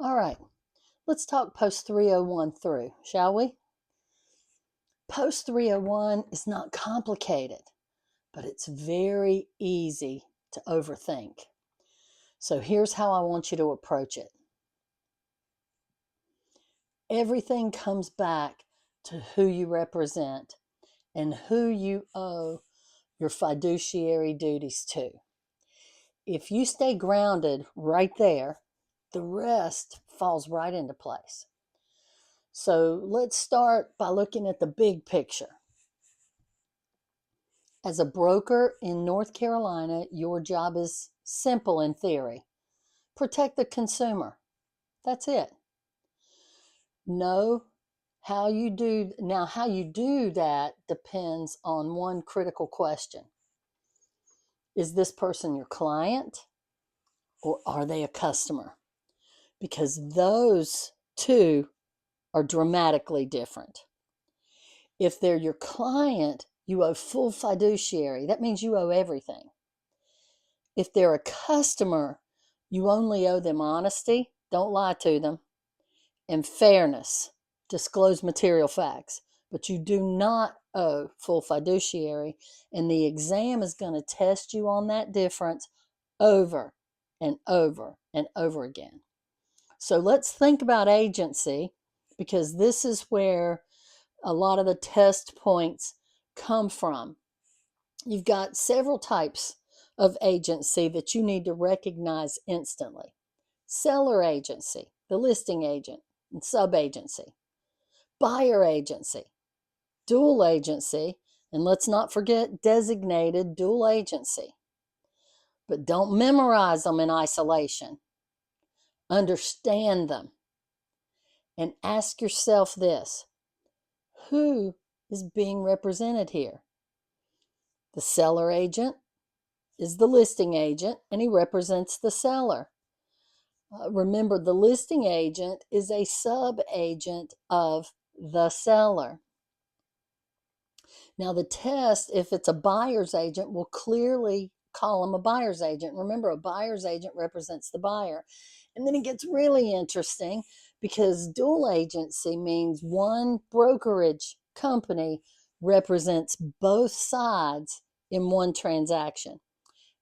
All right, let's talk post 301 through, shall we? Post 301 is not complicated, but it's very easy to overthink. So here's how I want you to approach it. Everything comes back to who you represent and who you owe your fiduciary duties to. If you stay grounded right there, the rest falls right into place. So let's start by looking at the big picture. As a broker in North Carolina, your job is simple in theory. Protect the consumer. That's it. Know how you do. Now, how you do that depends on one critical question. Is this person your client or are they a customer? Because those two are dramatically different. If they're your client, you owe full fiduciary. That means you owe everything. If they're a customer, you only owe them honesty, don't lie to them, and fairness, disclose material facts. But you do not owe full fiduciary, and the exam is going to test you on that difference over and over and over again. So let's think about agency, because this is where a lot of the test points come from. You've got several types of agency that you need to recognize instantly. Seller agency, the listing agent and sub-agency. Buyer agency, dual agency, and let's not forget designated dual agency. But don't memorize them in isolation. Understand them. And ask yourself this: who is being represented here? The seller agent is the listing agent, and he represents the seller. Remember, the listing agent is a sub-agent of the seller. Now, the test, if it's a buyer's agent, will clearly call him a buyer's agent. Remember, a buyer's agent represents the buyer. And then it gets really interesting because dual agency means one brokerage company represents both sides in one transaction.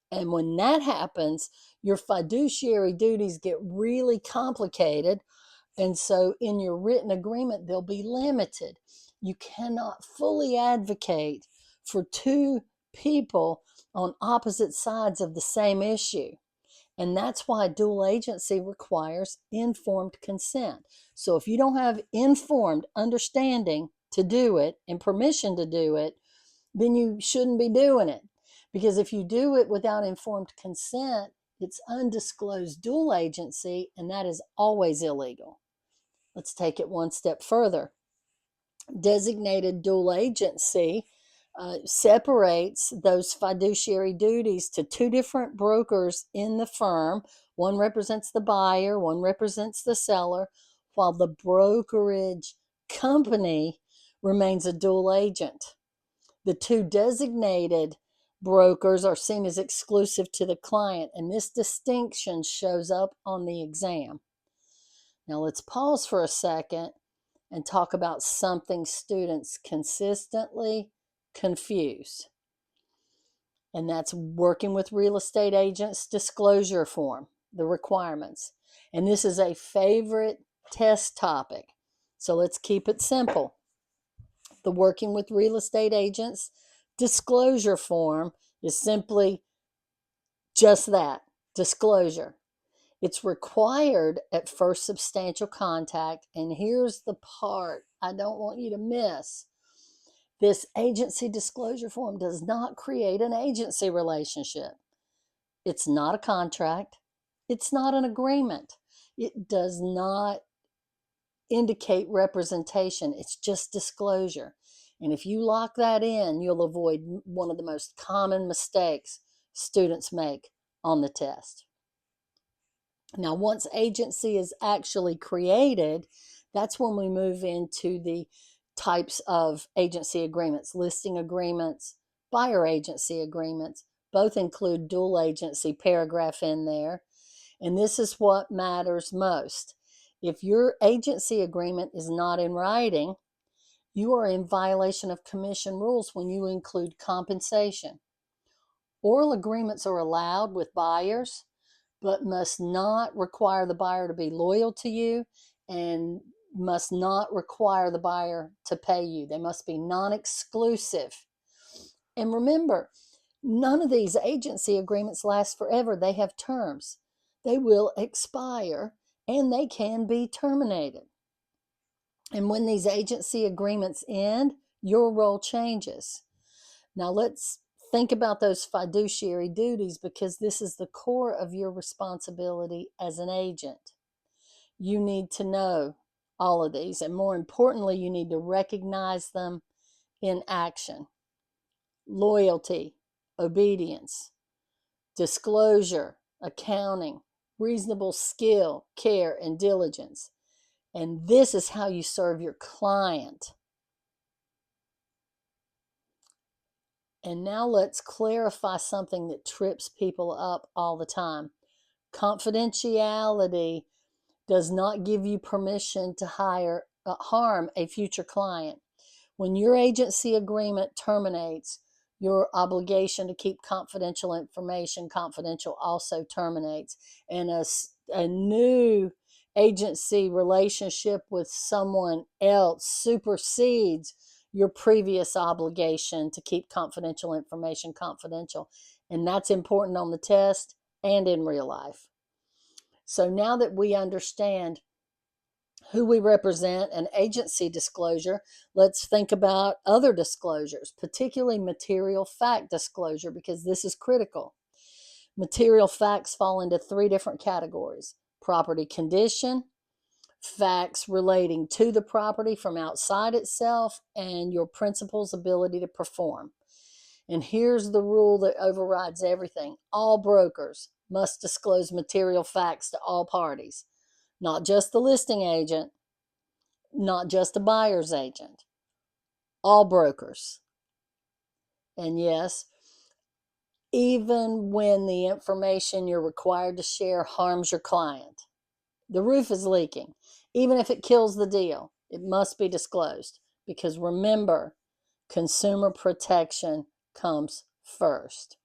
And when that happens, your fiduciary duties get really complicated. And so in your written agreement, they'll be limited. You cannot fully advocate for two people on opposite sides of the same issue. And that's why dual agency requires informed consent. So if you don't have informed understanding to do it and permission to do it, then you shouldn't be doing it. Because if you do it without informed consent, it's undisclosed dual agency, and that is always illegal. Let's take it one step further. Designated dual agency separates those fiduciary duties to two different brokers in the firm. One represents the buyer, one represents the seller, while the brokerage company remains a dual agent. The two designated brokers are seen as exclusive to the client, and this distinction shows up on the exam. Now let's pause for a second and talk about something students consistently confuse. And that's working with real estate agents' disclosure form, the requirements. And this is a favorite test topic. So let's keep it simple. The working with real estate agents disclosure form is simply just that, disclosure. It's required at first substantial contact, and here's the part I don't want you to miss. This agency disclosure form does not create an agency relationship. It's not a contract. It's not an agreement. It does not indicate representation. It's just disclosure. And if you lock that in, you'll avoid one of the most common mistakes students make on the test. Now, once agency is actually created, that's when we move into the types of agency agreements, listing agreements, buyer agency agreements. Both include dual agency paragraph in there. And this is what matters most. If your agency agreement is not in writing, you are in violation of commission rules when you include compensation. Oral agreements are allowed with buyers, but must not require the buyer to be loyal to you and must not require the buyer to pay you. They must be non-exclusive. And remember, none of these agency agreements last forever. They have terms. They will expire and they can be terminated. And when these agency agreements end, your role changes. Now let's think about those fiduciary duties, because this is the core of your responsibility as an agent. You need to know all of these, and more importantly, you need to recognize them in action. Loyalty, obedience, disclosure, accounting, reasonable skill, care, and diligence. And this is how you serve your client. And now let's clarify something that trips people up all the time. Confidentiality does not give you permission to harm a future client. When your agency agreement terminates, your obligation to keep confidential information confidential also terminates. And a new agency relationship with someone else supersedes your previous obligation to keep confidential information confidential. And that's important on the test and in real life. So now that we understand who we represent and agency disclosure, let's think about other disclosures, particularly material fact disclosure, because this is critical. Material facts fall into three different categories: property condition, facts relating to the property from outside itself, and your principal's ability to perform. And here's the rule that overrides everything: all brokers must disclose material facts to all parties, not just the listing agent, not just a buyer's agent, all brokers. And yes, even when the information you're required to share harms your client. The roof is leaking. Even if it kills the deal, it must be disclosed, because remember, consumer protection comes first.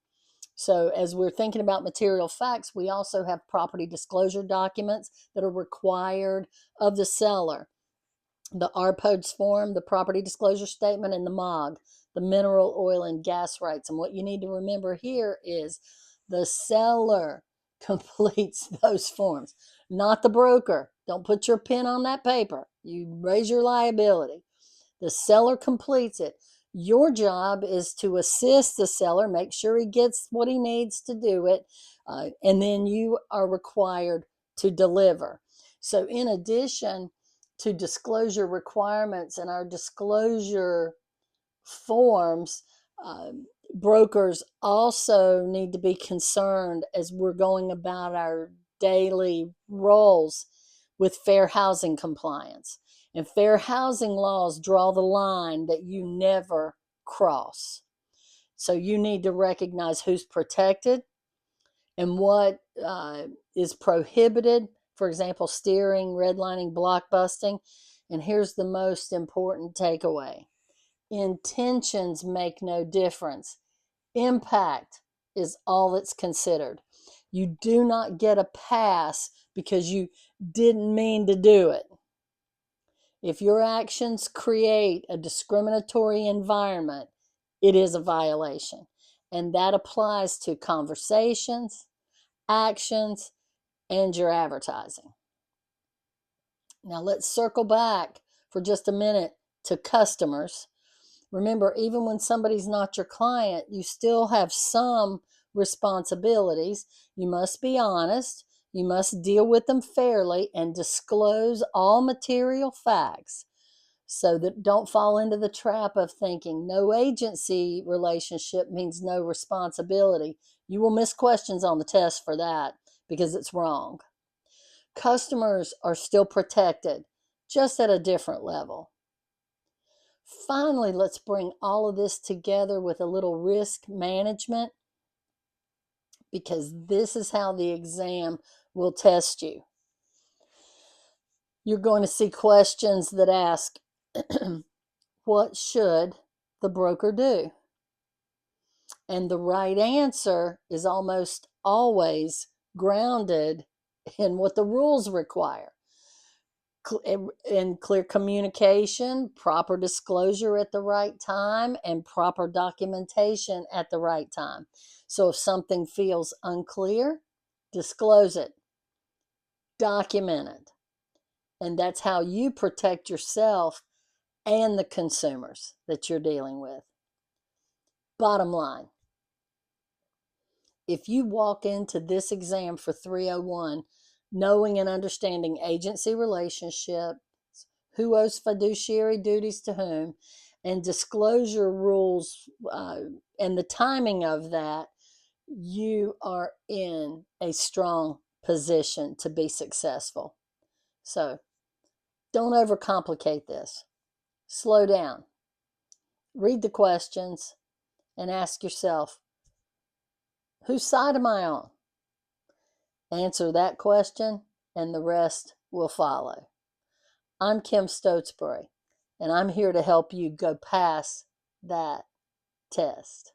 So as we're thinking about material facts, we also have property disclosure documents that are required of the seller: the RPODS form, the property disclosure statement, and the MOG, the mineral oil and gas rights. And what you need to remember here is the seller completes those forms, not the broker. Don't put your pen on that paper. You raise your liability. The seller completes it. Your job is to assist the seller, make sure he gets what he needs to do it, and then you are required to deliver. So in addition to disclosure requirements and our disclosure forms, brokers also need to be concerned, as we're going about our daily roles, with fair housing compliance. And fair housing laws draw the line that you never cross. So you need to recognize who's protected and what is prohibited. For example, steering, redlining, blockbusting. And here's the most important takeaway: intentions make no difference. Impact is all that's considered. You do not get a pass because you didn't mean to do it. If your actions create a discriminatory environment, it is a violation. And that applies to conversations, actions, and your advertising. Now let's circle back for just a minute to customers. Remember, even when somebody's not your client, you still have some responsibilities. You must be honest, you must deal with them fairly, and disclose all material facts, so that don't fall into the trap of thinking no agency relationship means no responsibility. You will miss questions on the test for that, because it's wrong. Customers are still protected, just at a different level. Finally, let's bring all of this together with a little risk management, because this is how the exam will test you. You're going to see questions that ask, what should the broker do? And the right answer is almost always grounded in what the rules require. In clear communication, proper disclosure at the right time, and proper documentation at the right time. So if something feels unclear, disclose it, document it. And that's how you protect yourself and the consumers that you're dealing with. Bottom line, if you walk into this exam for 301 knowing and understanding agency relationships, who owes fiduciary duties to whom, and disclosure rules, and the timing of that, you are in a strong position to be successful. So don't overcomplicate this. Slow down. Read the questions and ask yourself, whose side am I on? Answer that question and the rest will follow. I'm Kim Stotesbury, and I'm here to help you go past that test.